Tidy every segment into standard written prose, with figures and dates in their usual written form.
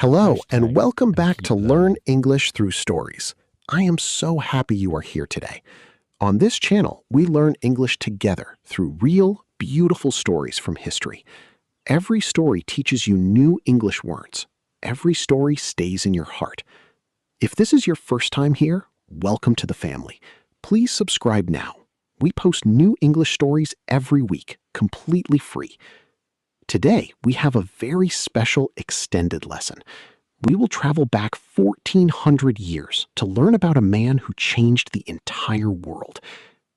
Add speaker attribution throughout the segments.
Speaker 1: Hello, and welcome back to Learn English Through Stories. I am so happy you are here today. On this channel, we learn English together through real, beautiful stories from history. Every story teaches you new English words. Every story stays in your heart. If this is your first time here, welcome to the family. Please subscribe now. We post new English stories every week, completely free. Today, we have a very special extended lesson. We will travel back 1,400 years to learn about a man who changed the entire world.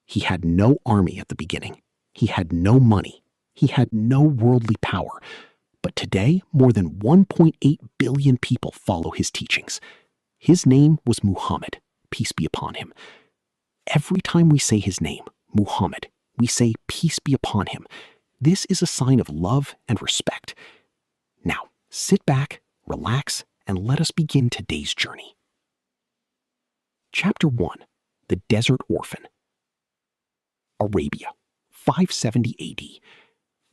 Speaker 1: He had no army at the beginning. He had no money. He had no worldly power. But today, more than 1.8 billion people follow his teachings. His name was Muhammad, peace be upon him. Every time we say his name, Muhammad, we say peace be upon him. This is a sign of love and respect. Now, sit back, relax, and let us begin today's journey. Chapter 1, The Desert Orphan. Arabia, 570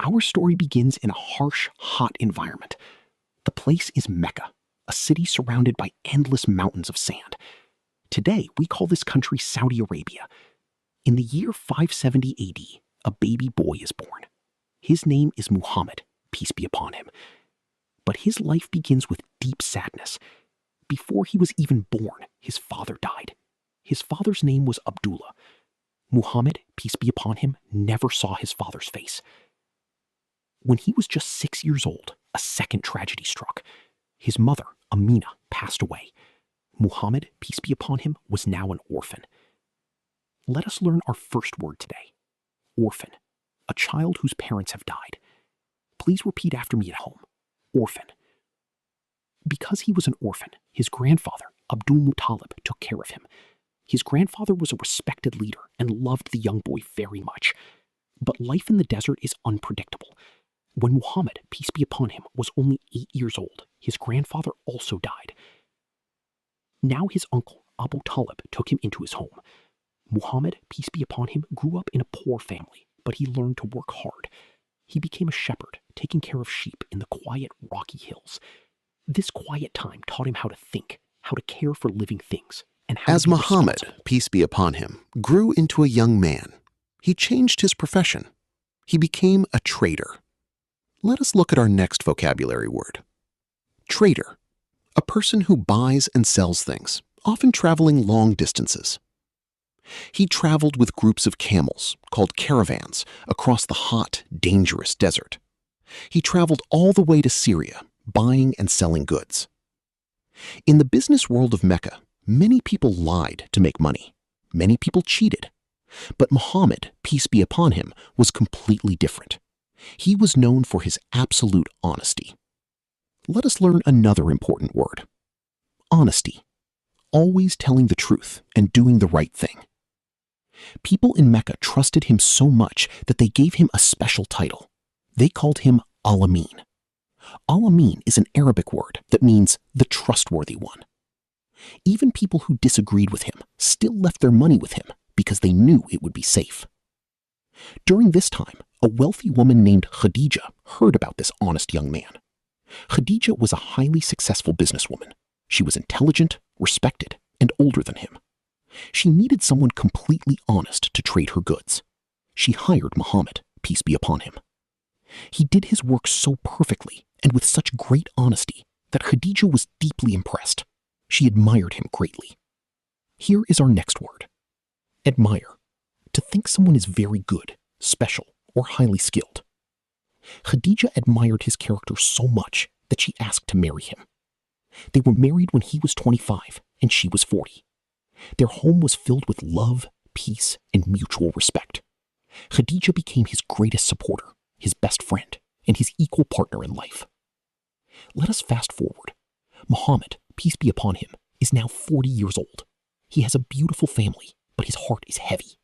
Speaker 1: AD. Our story begins in a harsh, hot environment. The place is Mecca, a city surrounded by endless mountains of sand. Today, we call this country Saudi Arabia. In the year 570 AD, a baby boy is born. His name is Muhammad, peace be upon him. But his life begins with deep sadness. Before he was even born, his father died. His father's name was Abdullah. Muhammad, peace be upon him, never saw his father's face. When he was just 6 years old, a second tragedy struck. His mother, Amina, passed away. Muhammad, peace be upon him, was now an orphan. Let us learn our first word today. Orphan. A child whose parents have died. Please repeat after me at home. Orphan. Because he was an orphan, his grandfather, Abdul Muttalib, took care of him. His grandfather was a respected leader and loved the young boy very much. But life in the desert is unpredictable. When Muhammad, peace be upon him, was only 8 years old, his grandfather also died. Now his uncle, Abu Talib, took him into his home. Muhammad, peace be upon him, grew up in a poor family, but he learned to work hard. He became a shepherd, taking care of sheep in the quiet, rocky hills. This quiet time taught him how to think, how to care for living things, and how
Speaker 2: As
Speaker 1: to be
Speaker 2: Muhammad,
Speaker 1: responsible.
Speaker 2: peace be upon him, grew into a young man, he changed his profession. He became a trader. Let us look at our next vocabulary word. Trader, a person who buys and sells things, often traveling long distances. He traveled with groups of camels, called caravans, across the hot, dangerous desert. He traveled all the way to Syria, buying and selling goods. In the business world of Mecca, many people lied to make money. Many people cheated. But Muhammad, peace be upon him, was completely different. He was known for his absolute honesty. Let us learn another important word. Honesty. Always telling the truth and doing the right thing. People in Mecca trusted him so much that they gave him a special title. They called him Al-Amin. Al-Amin is an Arabic word that means the trustworthy one. Even people who disagreed with him still left their money with him because they knew it would be safe. During this time, a wealthy woman named Khadija heard about this honest young man. Khadija was a highly successful businesswoman. She was intelligent, respected, and older than him. She needed someone completely honest to trade her goods. She hired Muhammad, peace be upon him. He did his work so perfectly and with such great honesty that Khadija was deeply impressed. She admired him greatly. Here is our next word. Admire. To think someone is very good, special, or highly skilled. Khadija admired his character so much that she asked to marry him. They were married when he was 25 and she was 40. Their home was filled with love, peace, and mutual respect. Khadija became his greatest supporter, his best friend, and his equal partner in life. Let us fast forward. Muhammad, peace be upon him, is now 40 years old. He has a beautiful family, but his heart is heavy.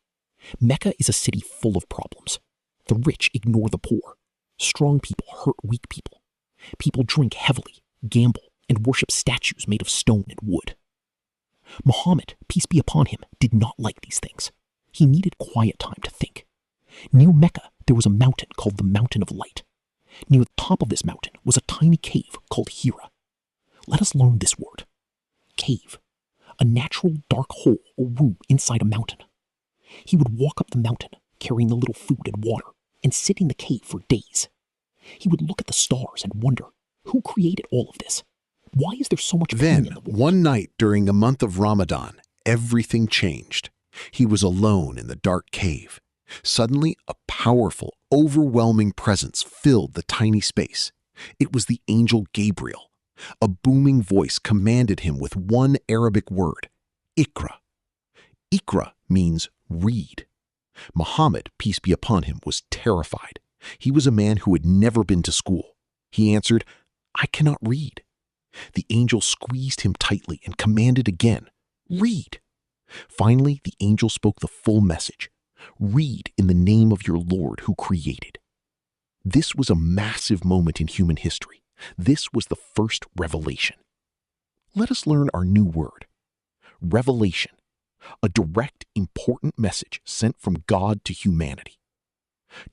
Speaker 2: Mecca is a city full of problems. The rich ignore the poor. Strong people hurt weak people. People drink heavily, gamble, and worship statues made of stone and wood. Muhammad, peace be upon him, did not like these things. He needed quiet time to think. Near Mecca, there was a mountain called the Mountain of Light. Near the top of this mountain was a tiny cave called Hira.
Speaker 1: Let us learn this word. Cave. A natural dark hole or room inside a mountain. He would walk up the mountain, carrying a little food and water, and sit in the cave for days. He would look at the stars and wonder, who created all of this? Why is there so much pain in
Speaker 2: Then,
Speaker 1: the world?
Speaker 2: one night during the month of Ramadan, everything changed. He was alone in the dark cave. Suddenly, a powerful, overwhelming presence filled the tiny space. It was the angel Gabriel. A booming voice commanded him with one Arabic word, Iqra. Iqra means read. Muhammad, peace be upon him, was terrified. He was a man who had never been to school. He answered, I cannot read. The angel squeezed him tightly and commanded again, read. Finally, the angel spoke the full message. Read in the name of your Lord who created. This was a massive moment in human history. This was the first revelation. Let us learn our new word. Revelation. A direct, important message sent from God to humanity.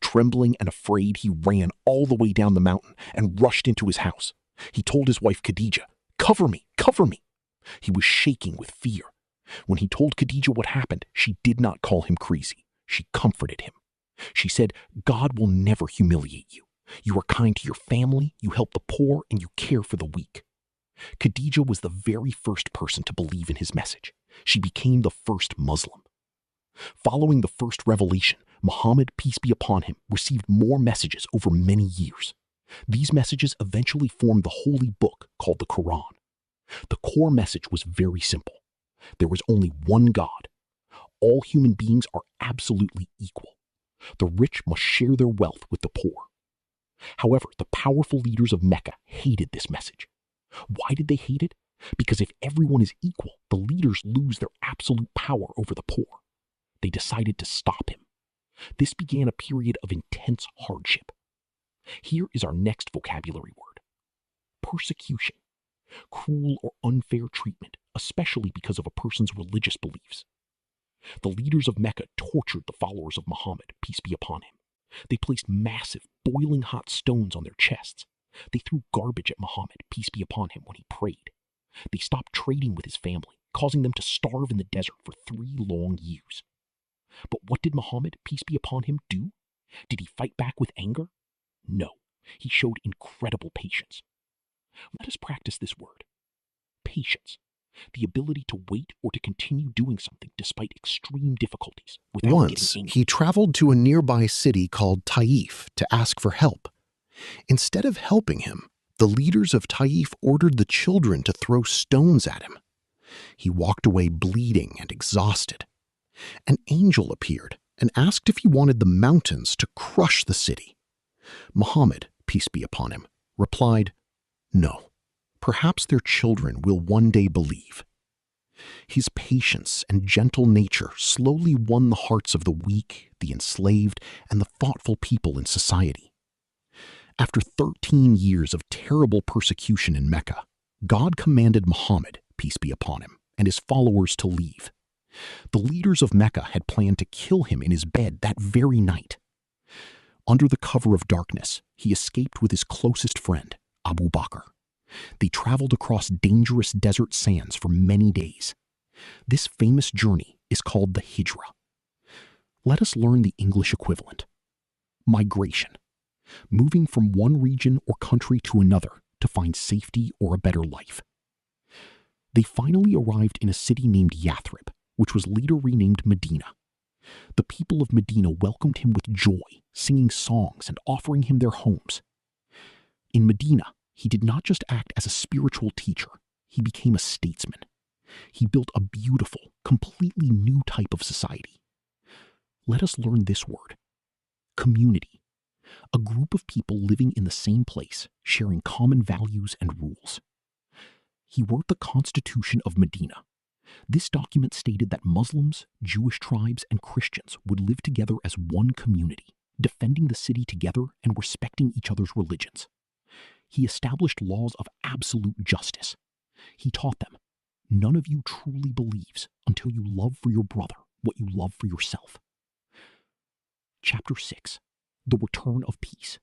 Speaker 2: Trembling and afraid, he ran all the way down the mountain and rushed into his house. He told his wife Khadijah, cover me, cover me. He was shaking with fear. When he told Khadijah what happened, she did not call him crazy. She comforted him. She said, God will never humiliate you. You are kind to your family, you help the poor, and you care for the weak. Khadijah was the very first person to believe in his message. She became the first Muslim. Following the first revelation, Muhammad, peace be upon him, received more messages over many years. These messages eventually formed the holy book called the Quran. The core message was very simple. There was only one God. All human beings are absolutely equal. The rich must share their wealth with the poor. However, the powerful leaders of Mecca hated this message. Why did they hate it? Because if everyone is equal, the leaders lose their absolute power over the poor. They decided to stop him. This began a period of intense hardship. Here is our next vocabulary word. Persecution. Cruel or unfair treatment, especially because of a person's religious beliefs. The leaders of Mecca tortured the followers of Muhammad, peace be upon him. They placed massive, boiling hot stones on their chests. They threw garbage at Muhammad, peace be upon him, when he prayed. They stopped trading with his family, causing them to starve in the desert for 3 long years. But what did Muhammad, peace be upon him, do? Did he fight back with anger? No, he showed incredible patience. Let us practice this word. Patience. The ability to wait or to continue doing something despite extreme difficulties without Once,
Speaker 1: getting angry.
Speaker 2: he traveled to a nearby city called Taif to ask for help. Instead of helping him, the leaders of Taif ordered the children to throw stones at him. He walked away bleeding and exhausted. An angel appeared and asked if he wanted the mountains to crush the city. Muhammad, peace be upon him, replied, no. Perhaps their children will one day believe. His patience and gentle nature slowly won the hearts of the weak, the enslaved, and the thoughtful people in society. After 13 years of terrible persecution in Mecca, God commanded Muhammad, peace be upon him, and his followers to leave. The leaders of Mecca had planned to kill him in his bed that very night. Under the cover of darkness, he escaped with his closest friend, Abu Bakr. They traveled across dangerous desert sands for many days. This famous journey is called the Hijra. Let us learn the English equivalent. Migration. Moving from one region or country to another to find safety or a better life. They finally arrived in a city named Yathrib, which was later renamed Medina. The people of Medina welcomed him with joy, singing songs and offering him their homes. In Medina, he did not just act as a spiritual teacher, he became a statesman. He built a beautiful, completely new type of society. Let us learn this word. Community. A group of people living in the same place, sharing common values and rules. He wrote the Constitution of Medina. This document stated that Muslims, Jewish tribes, and Christians would live together as one community, defending the city together and respecting each other's religions. He established laws of absolute justice. He taught them, none of you truly believes until you love for your brother what you love for yourself. Chapter 6. The Return of Peace.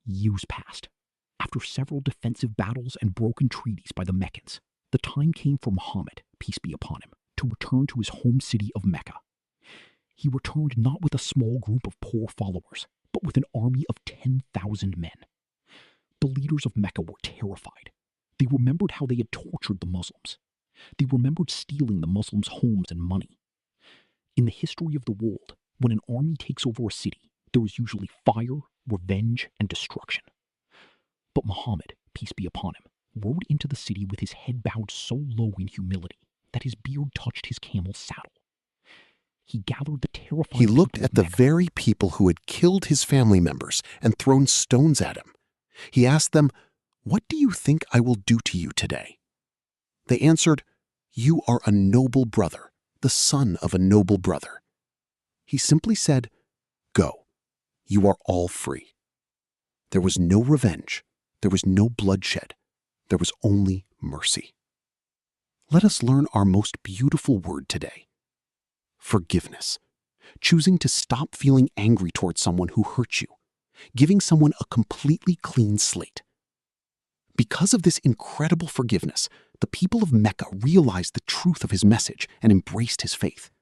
Speaker 2: Years passed.
Speaker 1: After several defensive battles and broken treaties by the Meccans, the time came for Muhammad, peace be upon him, to return to his home city of Mecca. He returned not with a small group of poor followers, but with an army of 10,000 men. The leaders of Mecca were terrified. They remembered how they had tortured the Muslims. They remembered stealing the Muslims' homes and money. In the history of the world, when an army takes over a city, there is usually fire, revenge, and destruction. But Muhammad, peace be upon him, rode into the city with his head bowed so low in humility that his beard touched his camel's saddle. He gathered the terrified
Speaker 2: He looked
Speaker 1: people
Speaker 2: at
Speaker 1: of
Speaker 2: the
Speaker 1: Mecca.
Speaker 2: very people who had killed his family members and thrown stones at him. He asked them, "What do you think I will do to you today?" They answered, "You are a noble brother, the son of a noble brother." He simply said, "Go, you are all free." There was no revenge. There was no bloodshed. There was only mercy. Let us learn our most beautiful word today: forgiveness. Choosing to stop feeling angry towards someone who hurt you. Giving someone a completely clean slate. Because of this incredible forgiveness, the people of Mecca realized the truth of his message and embraced his faith.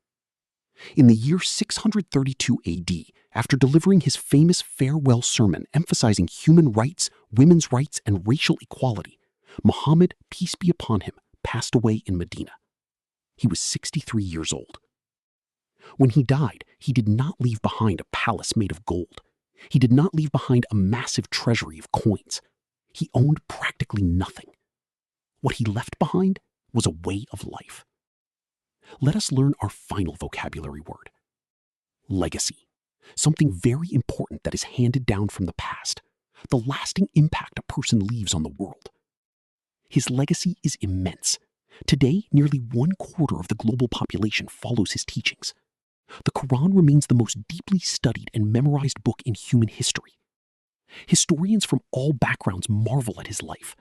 Speaker 2: In the year 632 AD, after delivering his famous farewell sermon emphasizing human rights, women's rights, and racial equality, Muhammad, peace be upon him, passed away in Medina. He was 63 years old. When he died, he did not leave behind a palace made of gold. He did not leave behind a massive treasury of coins. He owned practically nothing. What he left behind was a way of life. Let us learn our final vocabulary word: legacy. Something very important that is handed down from the past, the lasting impact a person leaves on the world. His legacy is immense. Today, nearly 1/4 of the global population follows his teachings. The Quran remains the most deeply studied and memorized book in human history. Historians from all backgrounds marvel at his life.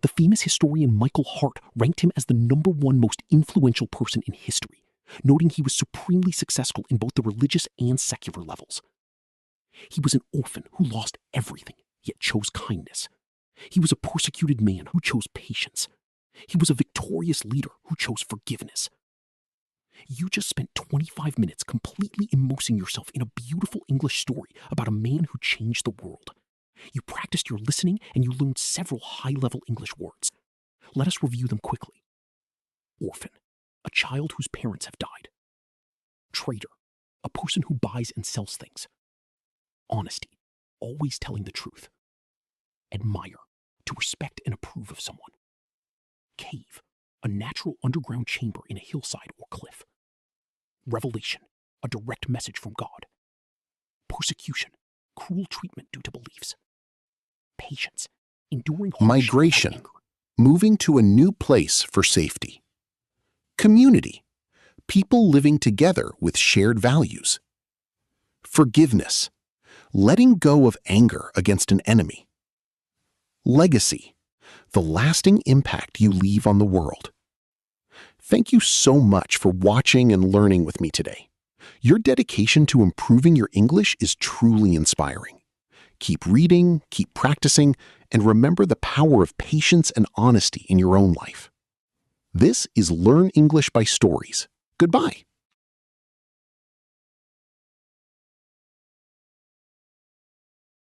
Speaker 2: The famous historian Michael Hart ranked him as the #1 most influential person in history, noting he was supremely successful in both the religious and secular levels. He was an orphan who lost everything, yet chose kindness. He was a persecuted man who chose patience. He was a victorious leader who chose forgiveness. You just spent 25 minutes completely immersing yourself in a beautiful English story about a man who changed the world. You practiced your listening and you learned several high-level English words. Let us review them quickly. Orphan, a child whose parents have died. Trader, a person who buys and sells things. Honesty, always telling the truth. Admire, to respect and approve of someone. Cave, a natural underground chamber in a hillside or cliff. Revelation, a direct message from God. Persecution, cruel treatment due to beliefs. Patience, enduring hardship without Migration.
Speaker 1: anger.
Speaker 2: Moving to a new place for safety. Community. People living together with shared values. Forgiveness. Letting go of anger against an enemy. Legacy. The lasting impact you leave on the world. Thank you so much for watching and learning with me today. Your dedication to improving your English is truly inspiring. Keep reading, keep practicing, and remember the power of patience and honesty in your own life. This is Learn English by Stories. Goodbye.